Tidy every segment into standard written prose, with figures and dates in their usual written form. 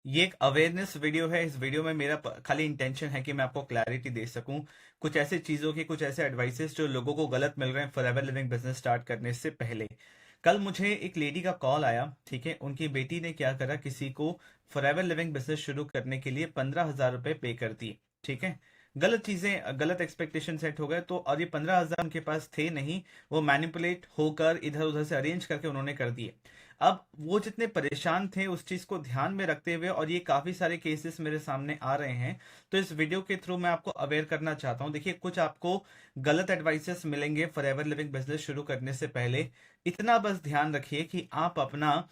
ये एक awareness video है। इस वीडियो में मेरा खाली इंटेंशन है कि मैं आपको क्लैरिटी दे सकूं कुछ ऐसे चीजों की, कुछ ऐसे एडवाइसेस जो लोगों को गलत मिल रहे हैं फॉरएवर लिविंग बिजनेस स्टार्ट करने से पहले। कल मुझे एक लेडी का कॉल आया, ठीक है। उनकी बेटी ने क्या करा, किसी को फॉरएवर लिविंग बिजनेस शुरू करने के लिए 15,000 रुपए पे कर दिए, ठीक है। गलत चीजें, गलत एक्सपेक्टेशन सेट हो गए तो, और ये 15,000 उनके पास थे नहीं, वो मैनिपुलेट होकर इधर उधर से अरेंज करके उन्होंने कर दिए। अब वो जितने परेशान थे उस चीज को ध्यान में रखते हुए, और ये काफी सारे केसेस मेरे सामने आ रहे हैं, तो इस वीडियो के थ्रू मैं आपको अवेयर करना चाहता हूँ। देखिए, कुछ आपको गलत एडवाइसेस मिलेंगे फॉरएवर लिविंग बिजनेस शुरू करने से पहले। इतना बस ध्यान रखिए कि आप अपना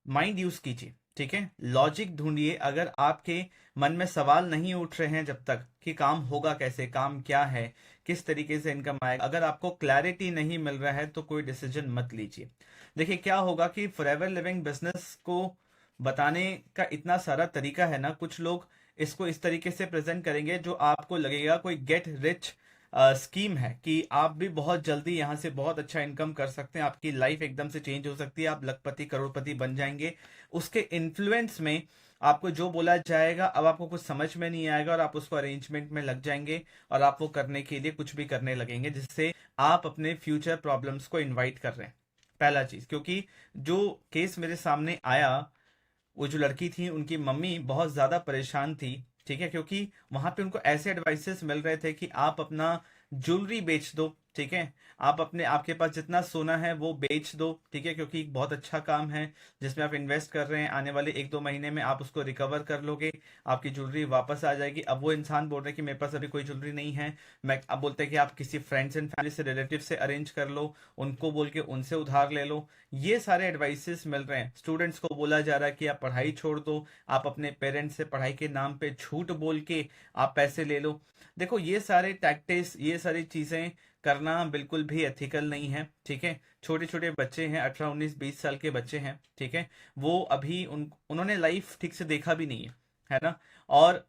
माइंड यूज कीजिए, ठीक है। लॉजिक ढूंढिए। अगर आपके मन में सवाल नहीं उठ रहे हैं जब तक कि काम होगा कैसे, काम क्या है, किस तरीके से इनकम आएगा, अगर आपको क्लैरिटी नहीं मिल रहा है तो कोई डिसीजन मत लीजिए। देखिए क्या होगा कि फॉरएवर लिविंग बिजनेस को बताने का इतना सारा तरीका है ना, कुछ लोग इसको इस तरीके से प्रेजेंट करेंगे जो आपको लगेगा कोई गेट रिच स्कीम है, कि आप भी बहुत जल्दी यहां से बहुत अच्छा इनकम कर सकते हैं, आपकी लाइफ एकदम से चेंज हो सकती है, आप लखपति करोड़पति बन जाएंगे। उसके इन्फ्लुएंस में आपको जो बोला जाएगा, अब आपको कुछ समझ में नहीं आएगा और आप उसको अरेंजमेंट में लग जाएंगे, और आप वो करने के लिए कुछ भी करने लगेंगे, जिससे आप अपने फ्यूचर प्रॉब्लम्स को इनवाइट कर रहे हैं। पहला चीज, क्योंकि जो केस मेरे सामने आया, वो जो लड़की थी उनकी मम्मी बहुत ज्यादा परेशान थी, ठीक है। क्योंकि वहां पे उनको ऐसे एडवाइसेस मिल रहे थे कि आप अपना ज्वेलरी बेच दो, ठीक है। आप अपने, आपके पास जितना सोना है वो बेच दो, ठीक है, क्योंकि एक बहुत अच्छा काम है जिसमें आप इन्वेस्ट कर रहे हैं। आने वाले 1-2 महीने में आप उसको रिकवर कर लोगे, आपकी ज्वेलरी वापस आ जाएगी। अब वो इंसान बोल रहे हैं कि मेरे पास अभी कोई ज्वेलरी नहीं है। मैं अब बोलते हैं कि आप किसी फ्रेंड्स एंड फैमिली से, रिलेटिव से अरेंज कर लो, उनको बोल के उनसे उधार ले लो। ये सारे एडवाइसेस मिल रहे हैं। स्टूडेंट्स को बोला जा रहा है कि आप पढ़ाई छोड़ दो, आप अपने पेरेंट्स से पढ़ाई के नाम पे झूठ बोल के आप पैसे ले लो। देखो, ये सारे टैक्टिस, ये सारी चीजें करना बिल्कुल भी एथिकल नहीं है, ठीक है। छोटे छोटे बच्चे हैं, 18, 19, 20 साल के बच्चे हैं, ठीक है। वो अभी उन्होंने लाइफ ठीक से देखा भी नहीं है ना। और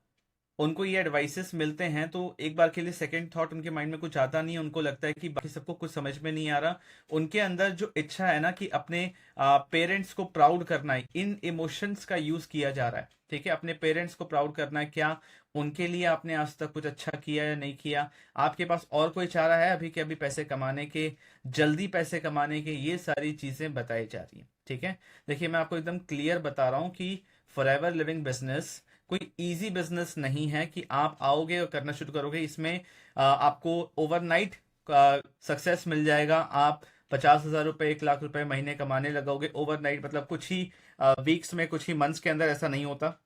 उनको ये एडवाइसेस मिलते हैं तो एक बार के लिए सेकंड थॉट उनके माइंड में कुछ आता नहीं है। उनको लगता है कि बाकी सबको कुछ समझ में नहीं आ रहा। उनके अंदर जो इच्छा है ना कि अपने पेरेंट्स को प्राउड करना है, इन इमोशंस का यूज किया जा रहा है, ठीक है। अपने पेरेंट्स को प्राउड करना है, क्या उनके लिए आपने आज तक कुछ अच्छा किया या नहीं किया, आपके पास और कोई चारा है अभी के अभी पैसे कमाने के, जल्दी पैसे कमाने के, ये सारी चीजें बताई जा रही हैं, ठीक है। देखिए, मैं आपको एकदम क्लियर बता रहा हूं कि फॉरएवर लिविंग बिजनेस कोई इजी बिजनेस नहीं है कि आप आओगे और करना शुरू करोगे। इसमें आपको ओवरनाइट सक्सेस मिल जाएगा। आप 50,000 रुपए, 1 लाख रुपए महीने कमाने लगोगे ओवरनाइट, मतलब कुछ ही वीक्स में, कुछ ही मंथ्स के अंदर। ऐसा नहीं होता,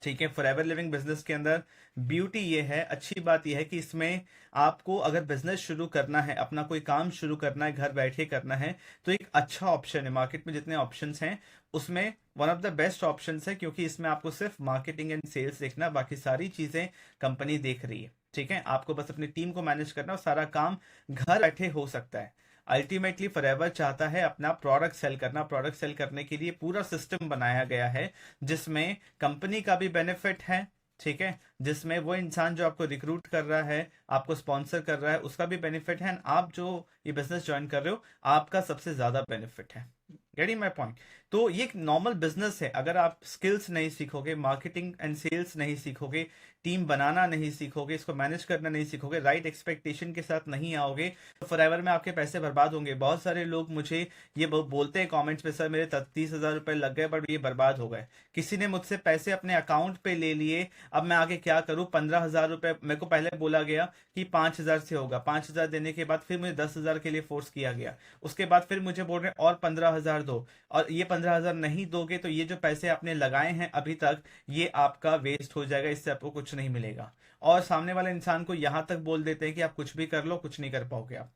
ठीक है। फॉरएवर लिविंग बिजनेस के अंदर ब्यूटी ये है, अच्छी बात ये है कि इसमें आपको अगर बिजनेस शुरू करना है, अपना कोई काम शुरू करना है, घर बैठे करना है, तो एक अच्छा ऑप्शन है। मार्केट में जितने ऑप्शंस हैं उसमें one of the best options है, क्योंकि इसमें आपको सिर्फ मार्केटिंग एंड सेल्स देखना, बाकी सारी चीजें कंपनी देख रही है, ठीक है। आपको बस अपनी टीम को मैनेज करना और सारा काम घर बैठे हो सकता है। अल्टीमेटली फॉरएवर चाहता है अपना प्रोडक्ट सेल करना। प्रोडक्ट सेल करने के लिए पूरा सिस्टम बनाया गया है, जिसमें कंपनी का भी बेनिफिट है, ठीक है। जिसमें वो इंसान जो आपको रिक्रूट कर रहा है, आपको स्पॉन्सर कर रहा है, उसका भी बेनिफिट है। आप जो ये बिजनेस ज्वाइन कर रहे हो, आपका सबसे ज्यादा बेनिफिट है। Getting my point? तो ये एक नॉर्मल बिजनेस है। अगर आप स्किल्स नहीं सीखोगे, मार्केटिंग एंड सेल्स नहीं सीखोगे, टीम बनाना नहीं सीखोगे, इसको मैनेज करना नहीं सीखोगे, राइट एक्सपेक्टेशन के साथ नहीं आओगे, तो फॉरएवर में आपके पैसे बर्बाद होंगे। बहुत सारे लोग मुझे ये बोलते हैं कमेंट्स पे, सर मेरे 30,000 रुपए लग गए बट ये बर्बाद हो गए। किसी ने मुझसे पैसे अपने अकाउंट पे ले लिए, अब मैं आगे क्या करूं? 15,000 रुपए मेरे को पहले बोला गया कि 5,000 से होगा, 5,000 देने के बाद फिर मुझे 10,000 के लिए फोर्स किया गया। उसके बाद फिर मुझे बोल रहे हैं और 15,000 दो, और ये 15,000 नहीं दोगे तो ये जो पैसे आपने लगाए हैं अभी तक, ये आपका वेस्ट हो जाएगा, इससे आपको कुछ नहीं मिलेगा। और सामने वाले इंसान को यहां तक बोल देते हैं कि आप कुछ भी कर लो, कुछ नहीं कर पाओगे आप,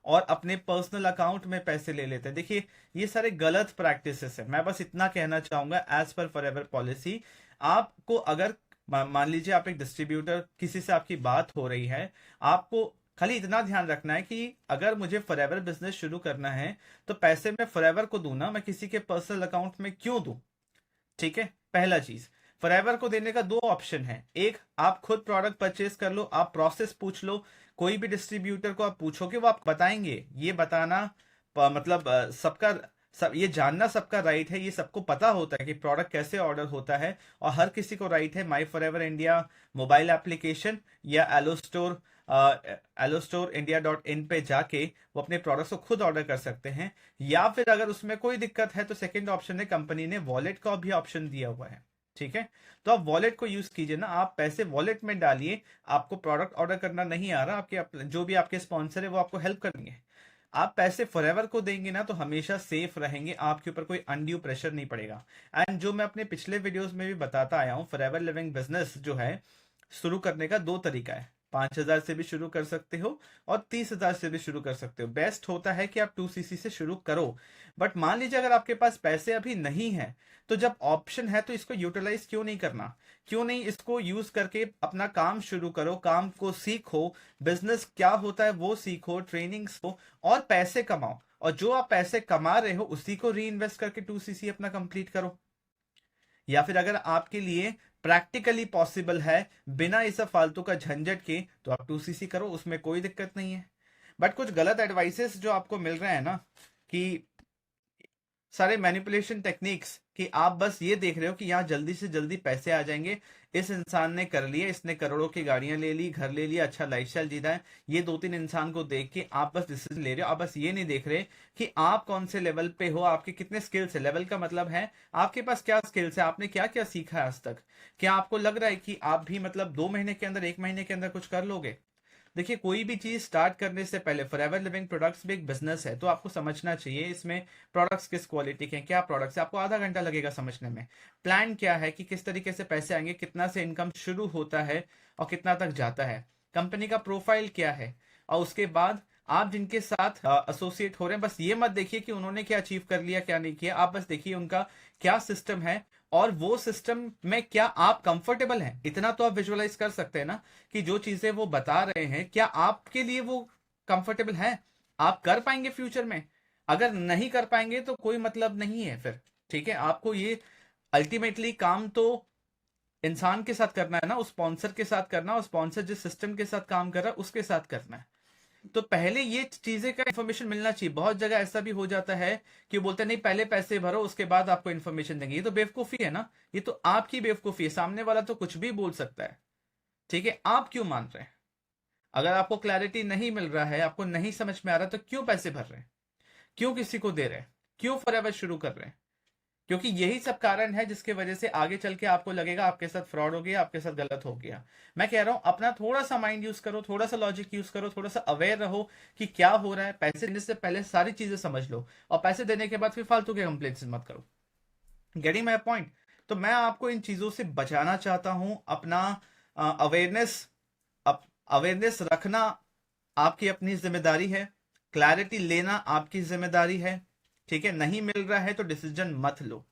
और अपने पर्सनल अकाउंट में पैसे ले लेते हैं। देखिए, ये सारे गलत प्रैक्टिसेस है। मैं बस इतना कहना चाहूंगा, एज पर फॉरएवर पॉलिसी, आपको अगर मान लीजिए आप एक डिस्ट्रीब्यूटर, किसी से आपकी बात हो रही है, आपको खाली इतना ध्यान रखना है कि अगर मुझे फॉरएवर बिजनेस शुरू करना है तो पैसे मैं फॉरएवर को दूं ना, मैं किसी के पर्सनल अकाउंट में क्यों दूं, ठीक है। पहला चीज, फॉरएवर को देने का दो ऑप्शन है। एक, आप खुद प्रोडक्ट परचेज कर लो, आप प्रोसेस पूछ लो, कोई भी डिस्ट्रीब्यूटर को आप पूछोगे वो आप बताएंगे। ये बताना मतलब सबका सब ये जानना सबका राइट है, ये सबको पता होता है कि प्रोडक्ट कैसे ऑर्डर होता है, और हर किसी को राइट है माई फॉरएवर इंडिया मोबाइल एप्लीकेशन या एलोस्टोर इंडिया.in पे जाके वो अपने प्रोडक्ट्स को खुद ऑर्डर कर सकते हैं। या फिर अगर उसमें कोई दिक्कत है तो सेकंड ऑप्शन है, कंपनी ने वॉलेट का भी ऑप्शन दिया हुआ है। ठीक है, तो आप वॉलेट को यूज कीजिए ना, आप पैसे वॉलेट में डालिए। आपको प्रोडक्ट ऑर्डर करना नहीं आ रहा, आपके जो भी आपके स्पॉन्सर है वो आपको हेल्प करेंगे। आप पैसे फॉरएवर को देंगे ना तो हमेशा सेफ रहेंगे, आपके ऊपर कोई अनड्यू प्रेशर नहीं पड़ेगा। एंड जो मैं अपने पिछले वीडियोस में भी बताता आया हूं, फॉरएवर लिविंग बिजनेस जो है शुरू करने का दो तरीका है। 5,000 से भी शुरू कर सकते हो और 30,000 से भी शुरू कर सकते हो। बेस्ट होता है कि आप 2cc से शुरू करो। बट मान लीजिए अगर आपके पास पैसे अभी नहीं है, तो जब ऑप्शन है तो इसको यूटिलाइज क्यों नहीं करना, क्यों नहीं इसको यूज करके अपना काम शुरू करो, काम को सीखो, बिजनेस क्या होता है वो सीखो, ट्रेनिंग्स हो और पैसे कमाओ। और जो आप पैसे कमा रहे हो उसी को री इन्वेस्ट करके 2cc अपना कंप्लीट करो। या फिर अगर आपके लिए प्रैक्टिकली पॉसिबल है बिना इस फालतू का झंझट के, तो आप 2cc करो, उसमें कोई दिक्कत नहीं है। बट कुछ गलत एडवाइसेस जो आपको मिल रहे हैं ना, कि सारे मैनिपुलेशन टेक्निक्स, कि आप बस ये देख रहे हो कि यहाँ जल्दी से जल्दी पैसे आ जाएंगे, इस इंसान ने कर लिया, इसने करोड़ों की गाड़ियां ले ली, घर ले लिया, अच्छा लाइफस्टाइल जीता है, ये दो तीन इंसान को देख के आप बस डिसीजन ले रहे हो। आप बस ये नहीं देख रहे कि आप कौन से लेवल पे हो, आपके कितने स्किल्स है। लेवल का मतलब है आपके पास क्या स्किल्स है, आपने क्या क्या सीखा है आज तक। क्या आपको लग रहा है कि आप भी मतलब 2 महीने के अंदर, 1 महीने के अंदर कुछ कर लोगे? देखिए, कोई भी चीज स्टार्ट करने से पहले, फॉरएवर लिविंग प्रोडक्ट्स भी एक बिजनेस है, तो आपको समझना चाहिए इसमें प्रोडक्ट्स किस क्वालिटी के हैं, क्या प्रोडक्ट्स है। आपको आधा घंटा लगेगा समझने में। प्लान क्या है कि किस तरीके से पैसे आएंगे, कितना से इनकम शुरू होता है और कितना तक जाता है, कंपनी का प्रोफाइल क्या है, और उसके बाद आप जिनके साथ एसोसिएट हो रहे हैं, बस ये मत देखिए कि उन्होंने क्या अचीव कर लिया क्या नहीं किया, आप बस देखिए उनका क्या सिस्टम है और वो सिस्टम में क्या आप कंफर्टेबल हैं। इतना तो आप विजुअलाइज कर सकते हैं ना कि जो चीजें वो बता रहे हैं क्या आपके लिए वो कंफर्टेबल है, आप कर पाएंगे फ्यूचर में। अगर नहीं कर पाएंगे तो कोई मतलब नहीं है फिर। ठीक है, आपको ये अल्टीमेटली काम तो इंसान के साथ करना है ना, उस स्पॉन्सर के साथ करना, और स्पॉन्सर जिस सिस्टम के साथ काम कर रहा है उसके साथ करना है। तो पहले ये चीजें का इन्फॉर्मेशन मिलना चाहिए। बहुत जगह ऐसा भी हो जाता है कि बोलते हैं नहीं पहले पैसे भरो उसके बाद आपको इन्फॉर्मेशन देंगे। ये तो बेवकूफी है ना, ये तो आपकी बेवकूफी है। सामने वाला तो कुछ भी बोल सकता है। ठीक है, आप क्यों मान रहे हैं? अगर आपको क्लैरिटी नहीं मिल रहा है, आपको नहीं समझ में आ रहा, तो क्यों पैसे भर रहे हैं, क्यों किसी को दे रहे हैं, क्यों फॉरएवर शुरू कर रहे हैं? क्योंकि यही सब कारण है जिसके वजह से आगे चल के आपको लगेगा आपके साथ फ्रॉड हो गया, आपके साथ गलत हो गया। मैं कह रहा हूं अपना थोड़ा सा माइंड यूज करो, थोड़ा सा लॉजिक यूज करो, थोड़ा सा अवेयर रहो कि क्या हो रहा है। पैसे देने से पहले सारी चीजें समझ लो, और पैसे देने के बाद फिर फालतू के कंप्लेंट्स मत करो। Getting my point? तो मैं आपको इन चीजों से बचाना चाहता हूं। अपना अवेयरनेस अवेयरनेस रखना आपकी अपनी जिम्मेदारी है, क्लैरिटी लेना आपकी जिम्मेदारी है। ठीक है, नहीं मिल रहा है तो डिसीजन मत लो।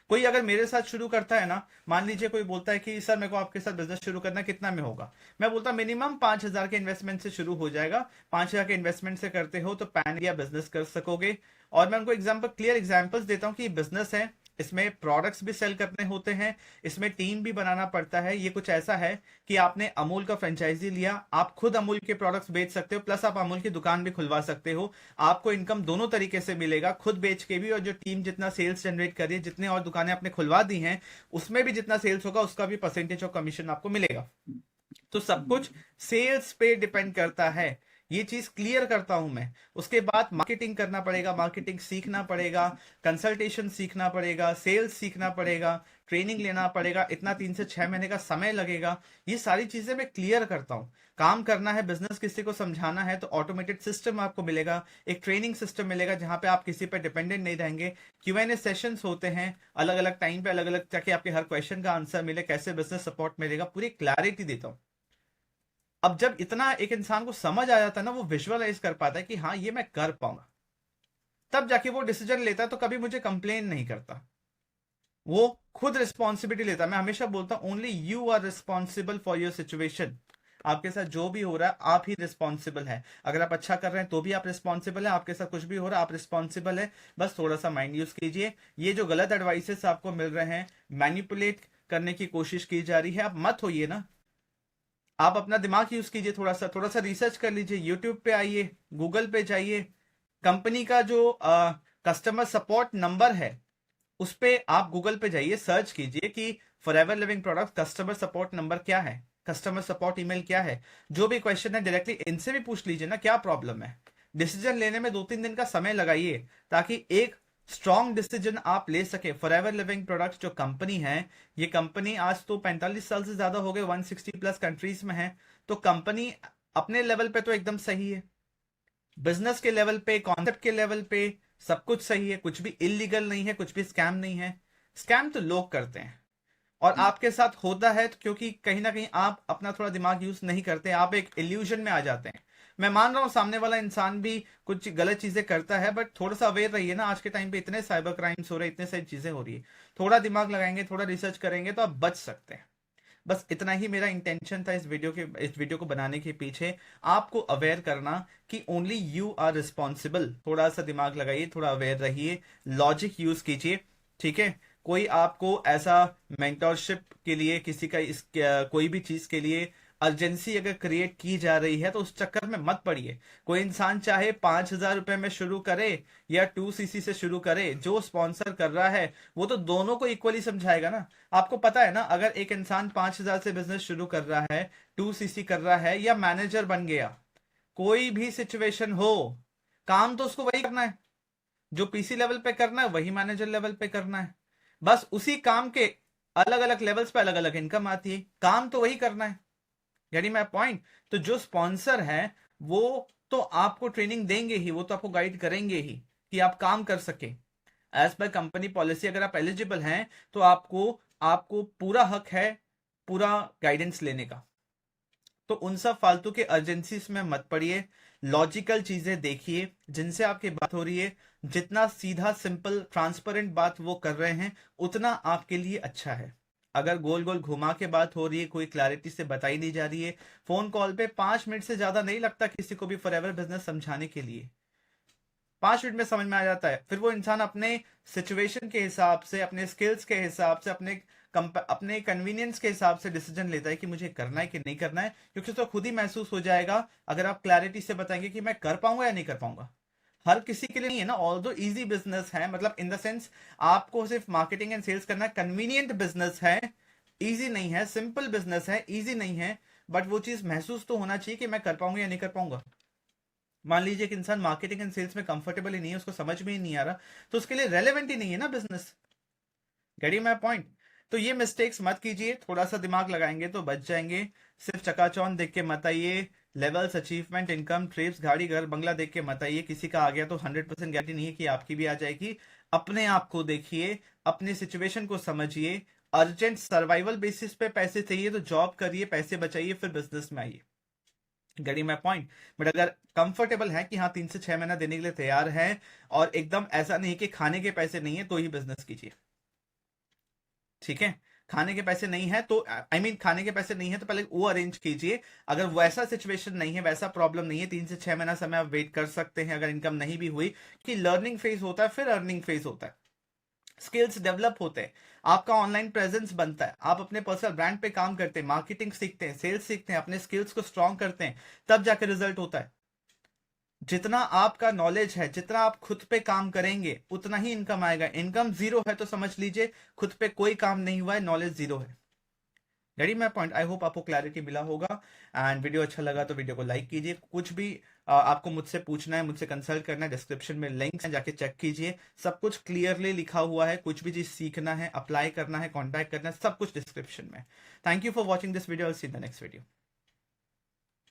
कोई अगर मेरे साथ शुरू करता है ना, मान लीजिए कोई बोलता है कि सर मेरे को आपके साथ बिजनेस शुरू करना, कितना में होगा? मैं बोलता मिनिमम 5,000 के इन्वेस्टमेंट से शुरू हो जाएगा। 5,000 के इन्वेस्टमेंट से करते हो तो पैन इंडिया बिजनेस कर सकोगे। और मैं उनको क्लियर एग्जांपल्स देता हूं कि बिजनेस है, इसमें प्रोडक्ट्स भी सेल करने होते हैं, इसमें टीम भी बनाना पड़ता है। ये कुछ ऐसा है कि आपने अमूल का फ्रेंचाइजी लिया, आप खुद अमूल के प्रोडक्ट्स बेच सकते हो, प्लस आप अमूल की दुकान भी खुलवा सकते हो। आपको इनकम दोनों तरीके से मिलेगा, खुद बेच के भी, और जो टीम जितना सेल्स जनरेट कर रही है, जितने और दुकानें आपने खुलवा दी हैं उसमें भी जितना सेल्स होगा उसका भी परसेंटेज ऑफ कमीशन आपको मिलेगा। तो सब कुछ सेल्स पे डिपेंड करता है, ये चीज क्लियर करता हूं मैं। उसके बाद मार्केटिंग करना पड़ेगा, मार्केटिंग सीखना पड़ेगा, कंसल्टेशन सीखना पड़ेगा, सेल्स सीखना पड़ेगा, ट्रेनिंग लेना पड़ेगा, इतना 3 से 6 महीने का समय लगेगा। ये सारी चीजें मैं क्लियर करता हूं। काम करना है, बिजनेस किसी को समझाना है, तो ऑटोमेटेड सिस्टम आपको मिलेगा, एक ट्रेनिंग सिस्टम मिलेगा जहां पे आप किसी पे डिपेंडेंट नहीं रहेंगे। Q&A सेशंस होते हैं अलग अलग टाइम पे, अलग अलग, ताकि आपके हर क्वेश्चन का आंसर मिले, कैसे बिजनेस सपोर्ट मिलेगा, पूरी क्लैरिटी देता हूं। अब जब इतना एक इंसान को समझ आ जाता है ना, वो विजुअलाइज कर पाता है कि हाँ ये मैं कर पाऊंगा, तब जाके वो डिसीजन लेता है। तो कभी मुझे कंप्लेन नहीं करता, वो खुद रिस्पॉन्सिबिलिटी लेता है। मैं हमेशा बोलता हूं only you are responsible for your situation. आपके साथ जो भी हो रहा है आप ही रिस्पॉन्सिबल है। अगर आप अच्छा कर रहे हैं तो भी आप रिस्पॉन्सिबल है, आपके साथ कुछ भी हो रहा है आप रिस्पॉन्सिबल है। बस थोड़ा सा माइंड यूज कीजिए। ये जो गलत एडवाइसेस आपको मिल रहे हैं, मैनिपुलेट करने की कोशिश की जा रही है, आप मत होइए ना। आप अपना दिमाग यूज कीजिए, थोड़ा सा रिसर्च कर लीजिए, यूट्यूब पे आइए, गूगल पे जाइए, कंपनी का जो कस्टमर सपोर्ट नंबर है, उस पे आप गूगल पे जाइए, सर्च कीजिए कि forever living product customer support number क्या है, कस्टमर सपोर्ट ईमेल क्या है। जो भी क्वेश्चन है डायरेक्टली इनसे भी पूछ लीजिए ना, क्या प्रॉब्लम है। डिसीजन लेने में 2-3 दिन का समय लगाइए ताकि एक स्ट्रॉन्ग डिसीजन आप ले सके। फॉरएवर लिविंग प्रोडक्ट्स जो कंपनी है, ये कंपनी आज तो 45 साल से ज्यादा हो गए, 160 प्लस कंट्रीज में है। तो कंपनी अपने लेवल पे तो एकदम सही है, बिजनेस के लेवल पे, कॉन्सेप्ट के लेवल पे सब कुछ सही है, कुछ भी इलीगल नहीं है, कुछ भी स्कैम नहीं है। स्कैम तो लोग करते हैं और आपके साथ होता है तो क्योंकि कहीं ना कहीं आप अपना थोड़ा दिमाग यूज नहीं करते, आप एक इल्यूजन में आ जाते हैं। मैं मान रहा हूं सामने वाला इंसान भी कुछ गलत चीजें करता है, बट थोड़ा सा अवेयर रहिए ना। आज के टाइम पे इतने साइबर क्राइम्स हो रहे हैं, इतने सारी चीजें हो रही है, थोड़ा दिमाग लगाएंगे, थोड़ा रिसर्च करेंगे तो आप बच सकते हैं। बस इतना ही मेरा इंटेंशन था इस वीडियो को बनाने के पीछे, आपको अवेयर करना कि ओनली यू आर रिस्पॉन्सिबल। थोड़ा सा दिमाग लगाइए, थोड़ा अवेयर रहिए, लॉजिक यूज कीजिए, ठीक है। कोई आपको ऐसा मेंटरशिप के लिए, किसी का कोई भी चीज के लिए अर्जेंसी अगर क्रिएट की जा रही है तो उस चक्कर में मत पड़िए। कोई इंसान चाहे 5,000 रुपए में शुरू करे या 2cc से शुरू करे, जो स्पॉन्सर कर रहा है वो तो दोनों को इक्वली समझाएगा ना। आपको पता है ना, अगर एक इंसान 5,000 से बिजनेस शुरू कर रहा है, 2cc कर रहा है या मैनेजर बन गया, कोई भी सिचुएशन हो, काम तो उसको वही करना है। जो पीसी लेवल पे करना है वही मैनेजर लेवल पे करना है। बस उसी काम के अलग अलग लेवल्स पे अलग अलग इनकम आती है, काम तो वही करना है। यानी मैं पॉइंट, तो जो स्पॉन्सर है वो तो आपको ट्रेनिंग देंगे ही, वो तो आपको गाइड करेंगे ही कि आप काम कर सके। एज पर कंपनी पॉलिसी अगर आप एलिजिबल हैं तो आपको आपको पूरा हक है पूरा गाइडेंस लेने का। तो उन सब फालतू के अर्जेंसीज में मत पड़िए, लॉजिकल चीजें देखिए जिनसे आपकी बात हो रही है। जितना सीधा सिंपल ट्रांसपेरेंट बात वो कर रहे हैं उतना आपके लिए अच्छा है। अगर गोल गोल घुमा के बात हो रही है, कोई क्लैरिटी से बताई नहीं जा रही है, फोन कॉल पे 5 मिनट से ज्यादा नहीं लगता किसी को भी फॉरएवर बिजनेस समझाने के लिए। 5 मिनट में समझ में आ जाता है। फिर वो इंसान अपने सिचुएशन के हिसाब से, अपने स्किल्स के हिसाब से, अपने कन्वीनियंस के हिसाब से डिसीजन लेता है कि मुझे करना है कि नहीं करना है, क्योंकि उसको खुद ही महसूस हो जाएगा अगर आप क्लैरिटी से बताएंगे कि मैं कर पाऊंगा या नहीं कर पाऊंगा। हर किसी के लिए नहीं है ना, ऑल्दो इजी बिजनेस है, मतलब इन द सेंस आपको सिर्फ मार्केटिंग एंड सेल्स करना कन्वीनियंट बिजनेस है, इजी नहीं है। सिंपल बिजनेस है, इजी नहीं है, बट वो चीज महसूस तो होना चाहिए कि मैं कर पाऊंगा या नहीं कर पाऊंगा। मान लीजिए कि इंसान मार्केटिंग एंड सेल्स में कंफर्टेबल ही नहीं है, उसको समझ में ही नहीं आ रहा, तो उसके लिए रेलेवेंट ही नहीं है ना बिजनेस। Getting my point. तो ये मिस्टेक्स मत कीजिए, थोड़ा सा दिमाग लगाएंगे तो बच जाएंगे। सिर्फ चकाचौंध देख के मत आइए, लेवल्स, अचीवमेंट, इनकम, ट्रिप्स, गाड़ी, घर, बंगला देख के मत आइए। किसी का आ गया तो 100% गारंटी नहीं है कि आपकी भी आ जाएगी। अपने आप को देखिए, अपनी सिचुएशन को समझिए। अर्जेंट सर्वाइवल बेसिस पे पैसे चाहिए तो जॉब करिए, पैसे बचाइए, फिर बिजनेस में आइए। Getting my point. बट अगर कंफर्टेबल है कि हाँ 3 से 6 महीना देने के लिए तैयार है और एकदम ऐसा नहीं कि खाने के पैसे नहीं है तो ही बिजनेस कीजिए, ठीक है। खाने के पैसे नहीं है तो खाने के पैसे नहीं है तो पहले वो अरेंज कीजिए। अगर वैसा सिचुएशन नहीं है, वैसा प्रॉब्लम नहीं है, 3 से 6 महीना समय आप वेट कर सकते हैं। अगर इनकम नहीं भी हुई, कि लर्निंग फेज होता है, फिर अर्निंग फेज होता है, स्किल्स डेवलप होते हैं, आपका ऑनलाइन प्रेजेंस बनता है, आप अपने पर्सनल ब्रांड पे काम करते हैं, मार्केटिंग सीखते हैं, सेल्स सीखते हैं, अपने स्किल्स को स्ट्रॉन्ग करते हैं, तब जाकर रिजल्ट होता है। जितना आपका नॉलेज है, जितना आप खुद पे काम करेंगे उतना ही इनकम आएगा। इनकम जीरो है तो समझ लीजिए खुद पे कोई काम नहीं हुआ है, नॉलेज जीरो है। Getting my point. I hope आपको क्लैरिटी मिला होगा। एंड वीडियो अच्छा लगा तो वीडियो को लाइक कीजिए। कुछ भी आपको मुझसे पूछना है, मुझसे कंसल्ट करना है, डिस्क्रिप्शन में लिंक्स हैं, जाके चेक कीजिए। सब कुछ क्लियरली लिखा हुआ है, कुछ भी चीज सीखना है, अप्लाई करना है, कॉन्टैक्ट करना है, सब कुछ डिस्क्रिप्शन में। Thank you for watching this video, see the next video.